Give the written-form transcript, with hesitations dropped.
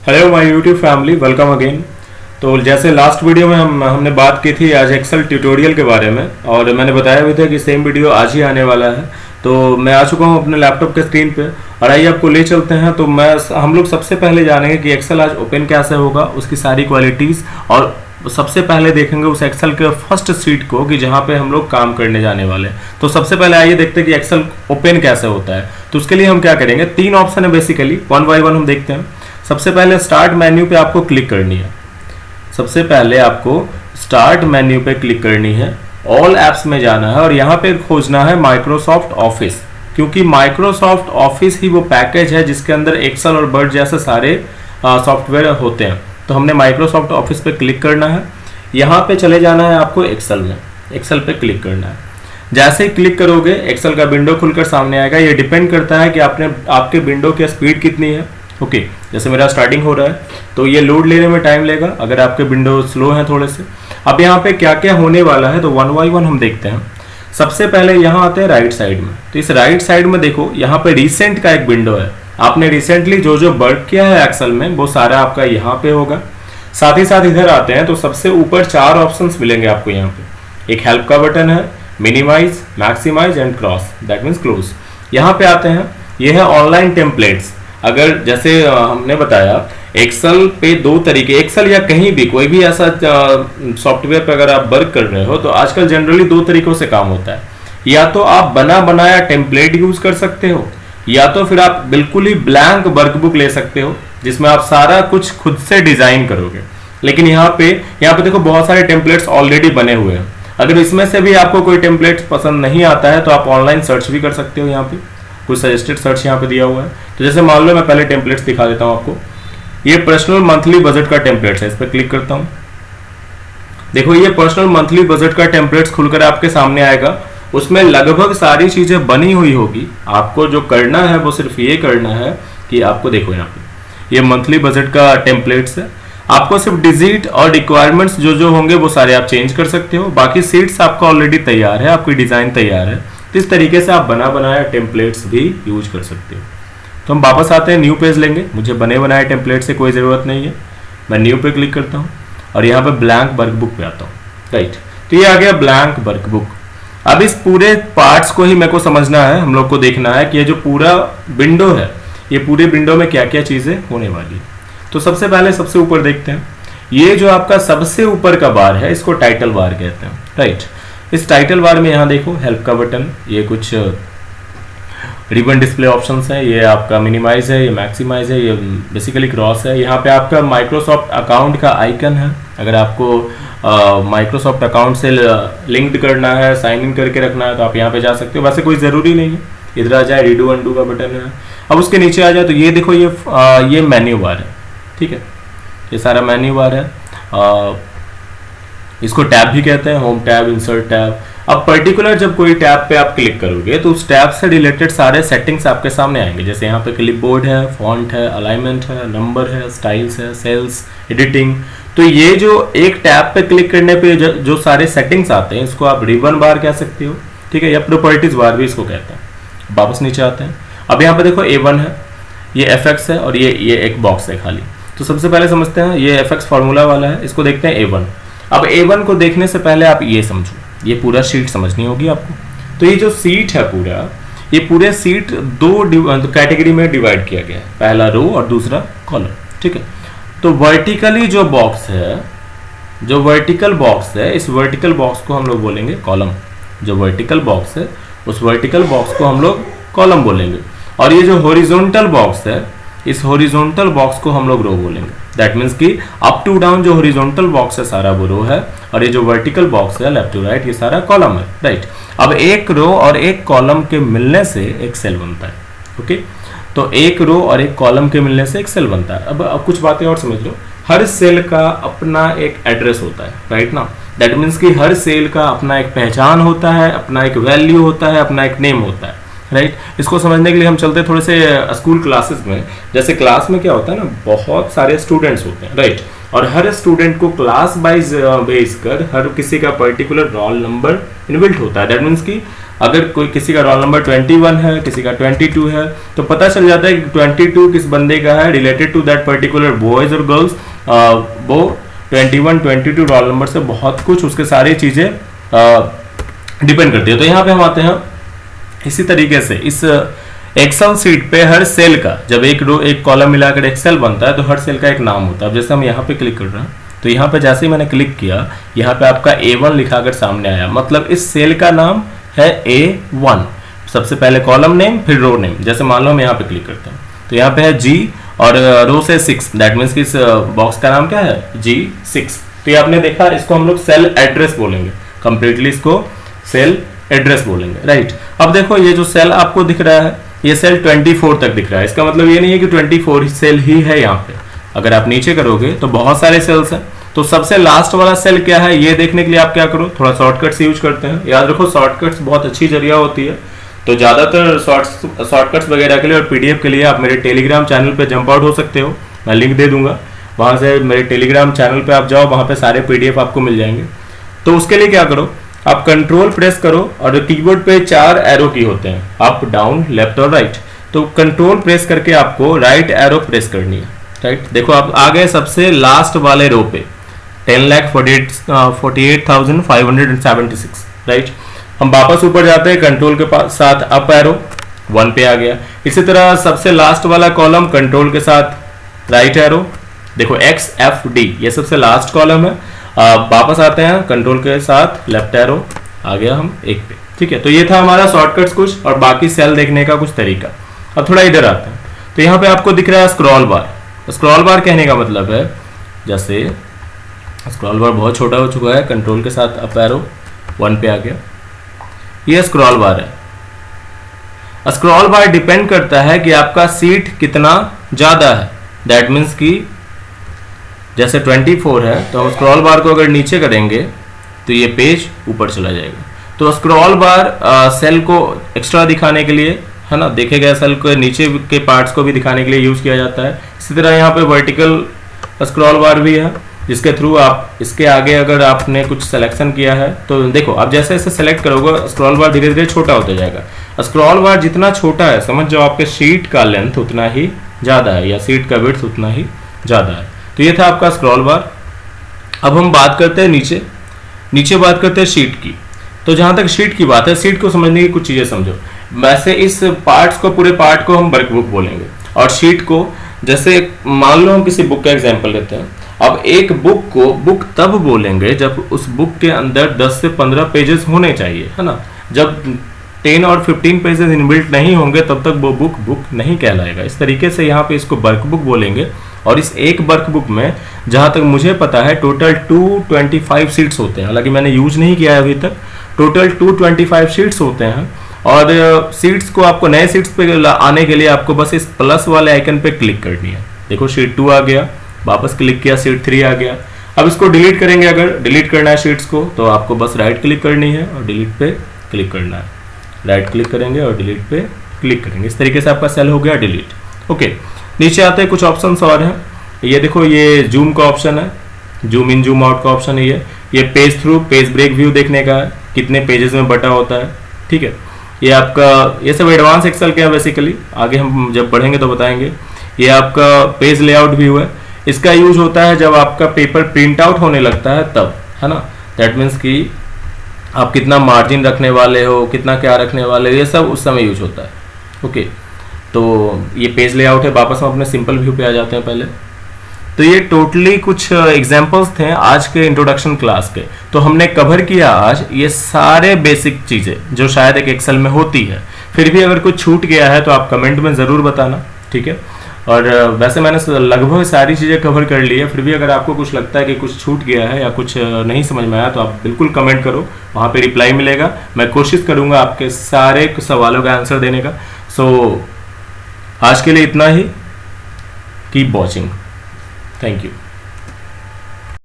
Hello my YouTube family, welcome again. तो जैसे last video में हमने बात की थी आज एक्सेल ट्यूटोरियल के बारे में, और मैंने बताया भी था कि सेम वीडियो आज ही आने वाला है। तो मैं आ चुका हूँ अपने लैपटॉप के स्क्रीन पे, और आइए आपको ले चलते हैं। तो हम लोग सबसे पहले जानेंगे कि एक्सेल आज ओपन कैसे होगा, उसकी सारी क्वालिटीज़, और सबसे पहले देखेंगे उस एक्सेल के फर्स्ट सीट को कि जहाँ पे हम लोग काम करने जाने वाले हैं। तो सबसे पहले आइए देखते हैं कि एक्सेल ओपन कैसे होता है। तो उसके लिए हम क्या करेंगे, 3 ऑप्शन है बेसिकली, वन बाय वन हम देखते हैं। सबसे पहले स्टार्ट मेन्यू पे आपको क्लिक करनी है। सबसे पहले आपको स्टार्ट मेन्यू पे क्लिक करनी है, ऑल एप्स में जाना है और यहाँ पे खोजना है माइक्रोसॉफ्ट ऑफिस, क्योंकि माइक्रोसॉफ्ट ऑफिस ही वो पैकेज है जिसके अंदर एक्सेल और वर्ड जैसे सारे सॉफ्टवेयर होते हैं। तो हमने माइक्रोसॉफ्ट ऑफिस पे क्लिक करना है। यहाँ पे चले जाना है आपको एक्सेल में, एक्सेल पे क्लिक करना है। जैसे ही क्लिक करोगे एक्सेल का विंडो खुलकर सामने आएगा। ये डिपेंड करता है कि आपके विंडो की स्पीड कितनी है। ओके, जैसे मेरा स्टार्टिंग हो रहा है तो ये लोड लेने में टाइम लेगा अगर आपके विंडो स्लो हैं थोड़े से। अब यहाँ पे क्या क्या होने वाला है तो वन बाय वन हम देखते हैं। सबसे पहले यहाँ आते हैं राइट साइड में। तो इस राइट साइड में देखो, यहाँ पे रिसेंट का एक विंडो है। आपने रिसेंटली जो जो वर्क किया है एक्सेल में वो सारा आपका यहाँ पे होगा। साथ ही साथ इधर आते हैं तो सबसे ऊपर 4 ऑप्शंस मिलेंगे आपको यहाँ पे। एक हेल्प का बटन है, minimise, maximise and cross, that means close. यहाँ पे आते हैं, ये है ऑनलाइन टेम्पलेट्स। अगर जैसे हमने बताया एक्सेल पे 2 तरीके, एक्सेल या कहीं भी कोई भी ऐसा सॉफ्टवेयर पे अगर आप वर्क कर रहे हो तो आजकल जनरली 2 तरीकों से काम होता है। या तो आप बना बनाया टेम्पलेट यूज कर सकते हो, या तो फिर आप बिल्कुल ही ब्लैंक वर्कबुक ले सकते हो जिसमें आप सारा कुछ खुद से डिजाइन करोगे। लेकिन यहाँ पे देखो बहुत सारे टेम्पलेट्स ऑलरेडी बने हुए हैं। अगर इसमें से भी आपको कोई टेम्पलेट पसंद नहीं आता है तो आप ऑनलाइन सर्च भी कर सकते हो। यहाँ पे कुछ सजेस्टेड सर्च यहाँ पे दिया हुआ है। तो जैसे मान लो मैं पहले टेम्पलेट्स दिखा देता हूँ आपको। ये पर्सनल मंथली बजट का टेम्पलेट्स है, इस पर क्लिक करता हूँ। देखो ये पर्सनल मंथली बजट का टेम्पलेट्स खुलकर आपके सामने आएगा। उसमें लगभग सारी चीजें बनी हुई होगी। आपको जो करना है वो सिर्फ ये करना है कि आपको देखो यहाँ पे ये मंथली बजट का टेम्पलेट्स है। आपको सिर्फ डिजिट और रिक्वायरमेंट्स जो जो होंगे वो सारे आप चेंज कर सकते हो। बाकी सीट्स आपका ऑलरेडी तैयार है, आपकी डिजाइन तैयार है। तो इस तरीके से आप बना बनाया टेम्पलेट्स भी यूज कर सकते हो। तो हम वापस आते हैं, न्यू पेज लेंगे। मुझे बने बनाए टेम्पलेट से कोई ज़रूरत नहीं है। मैं न्यू पे क्लिक करता हूँ और यहाँ पे ब्लैंक वर्कबुक पे आता हूँ। राइट, तो ये आ गया ब्लैंक वर्कबुक। अब इस पूरे पार्ट्स को ही मेरे को समझना है, हम लोग को देखना है कि ये जो पूरा विंडो है, ये पूरे विंडो में क्या क्या चीज़ें होने वाली है। तो सबसे पहले सबसे ऊपर देखते हैं। ये जो आपका सबसे ऊपर का बार है इसको टाइटल बार कहते हैं। राइट, इस टाइटल बार में यहाँ देखो हेल्प का बटन, ये कुछ रिबन डिस्प्ले ऑप्शंस है, ये आपका मिनिमाइज है, ये मैक्सिमाइज है, ये बेसिकली क्रॉस है। यहाँ पे आपका माइक्रोसॉफ्ट अकाउंट का आइकन है। अगर आपको माइक्रोसॉफ्ट अकाउंट से लिंक्ड करना है, साइन इन करके रखना है तो आप यहाँ पे जा सकते हो। वैसे कोई ज़रूरी नहीं है। इधर आ जाए, रीडू अंडू का बटन है। अब उसके नीचे आ जाए तो ये देखो, ये मेन्यू बार है। ठीक है, ये सारा मेन्यू बार है। इसको टैब भी कहते हैं, होम टैब, इंसर्ट टैब। अब पर्टिकुलर जब कोई टैब पे आप क्लिक करोगे तो उस टैब से रिलेटेड सारे सेटिंग्स आपके सामने आएंगे। जैसे यहाँ पे क्लिपबोर्ड है, फॉन्ट है, अलाइनमेंट है, नंबर है, स्टाइल्स है, सेल्स, एडिटिंग। तो ये जो एक टैब पे क्लिक करने पे जो सारे सेटिंग्स आते हैं इसको आप रिबन बार कह सकते हो। ठीक है, या प्रॉपर्टीज बार भी इसको कहते हैं। वापस नीचे आते हैं। अब यहाँ पे देखो A1 है, ये FX है और ये एक बॉक्स है खाली। तो सबसे पहले समझते हैं, ये FX फार्मूला वाला है, इसको देखते हैं A1। अब A1 को देखने से पहले आप ये समझो, ये पूरा शीट समझनी होगी आपको। तो ये जो सीट है पूरा, ये पूरे सीट 2 कैटेगरी में डिवाइड किया गया है, पहला रो और दूसरा कॉलम। ठीक है, तो वर्टिकली जो बॉक्स है, जो वर्टिकल बॉक्स है, इस वर्टिकल बॉक्स को हम लोग बोलेंगे कॉलम। जो वर्टिकल बॉक्स है उस वर्टिकल बॉक्स को हम लोग कॉलम बोलेंगे। और ये जो हॉरिजॉन्टल बॉक्स है, इस हॉरिजॉन्टल बॉक्स को हम लोग रो बोलेंगे। दैट मीन्स कि अप टू डाउन जो हॉरिजॉन्टल बॉक्स है सारा वो रो है, और ये जो वर्टिकल बॉक्स है लेफ्ट टू राइट ये सारा कॉलम है। राइट, अब एक रो और एक कॉलम के मिलने से एक सेल बनता है। ओके, तो एक रो और एक कॉलम के मिलने से एक सेल बनता है। अब कुछ बातें और समझ लो। हर सेल का अपना एक एड्रेस होता है। राइट ना, दैट मीन्स कि हर सेल का अपना एक पहचान होता है, अपना एक वैल्यू होता है, अपना एक नेम होता है। राइट। इसको समझने के लिए हम चलते थोड़े से स्कूल क्लासेस में। जैसे क्लास में क्या होता है ना, बहुत सारे स्टूडेंट्स होते हैं, राइट, और हर स्टूडेंट को क्लास वाइज बेस कर हर किसी का पर्टिकुलर रोल नंबर इनबिल्ट होता है। दैट मीन्स कि अगर कोई किसी का रोल नंबर 21 है, किसी का 22 है, तो पता चल जाता है कि 22 किस बंदे का है related to that particular boys और गर्ल्स। वो 21, 22 रोल नंबर से बहुत कुछ उसके सारी चीजें डिपेंड करती है। तो यहाँ पे हम आते हैं इसी तरीके से इस एक्सेल सीट पे हर सेल का, जब एक रो एक कॉलम मिलाकर एक सेल बनता है तो हर सेल का एक नाम होता है। अब जैसे हम यहाँ पे क्लिक कर रहे हैं तो यहाँ पे जैसे ही मैंने क्लिक किया, यहाँ पे आपका A1 लिखाकर सामने आया, मतलब इस सेल का नाम है A1। सबसे पहले कॉलम नेम फिर रो नेम। जैसे मान लो हम यहाँ पे क्लिक करते हैं तो यहाँ पे है G और रो से 6, दैट मीन्स कि इस बॉक्स का नाम क्या है G6। तो ये आपने देखा, इसको हम लोग सेल एड्रेस बोलेंगे, कंप्लीटली इसको सेल एड्रेस बोलेंगे, राइट। अब देखो ये जो सेल आपको दिख रहा है ये सेल 24 तक दिख रहा है। इसका मतलब ये नहीं है कि 24 सेल ही है यहाँ पे। अगर आप नीचे करोगे तो बहुत सारे सेल्स हैं। तो सबसे लास्ट वाला सेल क्या है ये देखने के लिए आप क्या करो, थोड़ा शॉर्टकट्स यूज करते हैं। याद रखो शॉर्टकट्स बहुत अच्छी जरिया होती है। तो ज्यादातर शॉर्टकट्स वगैरह के लिए और पीडीएफ के लिए आप मेरे टेलीग्राम चैनल पे जंप आउट हो सकते हो, मैं लिंक दे दूंगा। वहां से मेरे टेलीग्राम चैनल पे आप जाओ, वहां पे सारे पीडीएफ आपको मिल जाएंगे। तो उसके लिए क्या करो, आप कंट्रोल प्रेस करो और कीबोर्ड पे 4 एरो की होते हैं, अप डाउन लेफ्ट और राइट। तो कंट्रोल प्रेस करके आपको राइट एरो प्रेस करनी है, राइट। देखो आप आ गए सबसे लास्ट वाले रो पे 10,48,576, राइट। हम वापस ऊपर जाते हैं, कंट्रोल के साथ अप एरो 1 पे आ गया। इसी तरह सबसे लास्ट वाला कॉलम कंट्रोल के साथ राइट एरो, देखो XFD ये सबसे लास्ट कॉलम है। वापस आते हैं कंट्रोल के साथ लेफ्ट एरो, आ गया हम 1 पे, ठीक है। तो ये था हमारा शॉर्टकट्स कुछ और बाकी सेल देखने का कुछ तरीका। अब थोड़ा इधर आते हैं तो यहाँ पे आपको दिख रहा है स्क्रॉल बार। स्क्रॉल बार कहने का मतलब है, जैसे स्क्रॉल बार बहुत छोटा हो चुका है, कंट्रोल के साथ अप एरो 1 पे आ गया, ये स्क्रॉल बार है। स्क्रॉल बार डिपेंड करता है कि आपका सीट कितना ज्यादा है। दैट मीन्स कि जैसे 24 है तो हम स्क्रॉल बार को अगर नीचे करेंगे तो ये पेज ऊपर चला जाएगा। तो स्क्रॉल बार सेल को एक्स्ट्रा दिखाने के लिए, है ना, देखे गए सेल को नीचे के पार्ट्स को भी दिखाने के लिए यूज किया जाता है। इसी तरह यहाँ पे वर्टिकल स्क्रॉल बार भी है, जिसके थ्रू आप इसके आगे अगर आपने कुछ सिलेक्शन किया है तो देखो आप जैसे जैसे सेलेक्ट करोगे स्क्रॉल बार धीरे धीरे छोटा होता जाएगा। स्क्रॉल बार जितना छोटा है समझ जाओ आपके शीट का लेंथ उतना ही ज्यादा है या सीट का विड्थ उतना ही ज्यादा है। तो ये था आपका स्क्रॉल बार। अब हम बात करते हैं नीचे बात करते हैं शीट की। तो जहां तक शीट की बात है, शीट को समझने की कुछ चीजें समझो। वैसे इस पार्ट्स को, पूरे पार्ट को हम वर्कबुक बोलेंगे और शीट को, जैसे मान लो हम किसी बुक का एग्जांपल लेते हैं। अब एक बुक को बुक तब बोलेंगे जब उस बुक के अंदर 10 से 15 पेजेस होने चाहिए, है ना। जब 10 और 15 पेजेस इनबिल्ट नहीं होंगे तब तक वो बुक नहीं कहलाएगा। इस तरीके से यहाँ पे इसको वर्कबुक बोलेंगे। और इस एक वर्कबुक में जहां तक मुझे पता है टोटल 225 शीट्स होते हैं, हालांकि मैंने यूज नहीं किया है अभी तक। टोटल 225 शीट्स होते हैं और सीट्स को आपको नए सीट्स पे आने के लिए आपको बस इस प्लस वाले आइकन पे क्लिक करनी है। देखो शीट 2 आ गया, वापस क्लिक किया शीट 3 आ गया। अब इसको डिलीट करेंगे, अगर डिलीट करना है शीट्स को तो आपको बस राइट क्लिक करनी है और डिलीट पे क्लिक करना है। राइट क्लिक करेंगे और डिलीट पे क्लिक करेंगे। इस तरीके से आपका सेल हो गया डिलीट। ओके, नीचे आते हैं, कुछ ऑप्शंस और हैं। ये देखो ये जूम का ऑप्शन है, जूम इन जूम आउट का ऑप्शन है। ये page through page break view देखने का है, कितने पेजेस में बटा होता है, ठीक है। ये आपका, ये सब एडवांस एक्सेल के हैं बेसिकली, आगे हम जब बढ़ेंगे तो बताएंगे। ये आपका पेज लेआउट व्यू है, इसका यूज होता है जब आपका पेपर प्रिंट आउट होने लगता है तब, है ना। दैट मीन्स कि आप कितना मार्जिन रखने वाले हो, कितना क्या रखने वाले हो, ये सब उस समय यूज होता है। ओके, तो ये पेज लेआउट है। वापस हम अपने सिंपल व्यू पे आ जाते हैं पहले। तो ये टोटली कुछ एग्जांपल्स थे आज के इंट्रोडक्शन क्लास के। तो हमने कवर किया आज ये सारे बेसिक चीजें जो शायद एक एक्सेल में होती है। फिर भी अगर कुछ छूट गया है तो आप कमेंट में जरूर बताना, ठीक है। और वैसे मैंने लगभग सारी चीजें कवर कर ली है। फिर भी अगर आपको कुछ लगता है कि कुछ छूट गया है या कुछ नहीं समझ में आया तो आप बिल्कुल कमेंट करो, वहां पे रिप्लाई मिलेगा। मैं कोशिश करूंगा आपके सारे सवालों का आंसर देने का। सो आज के लिए इतना ही। Keep watching. Thank you.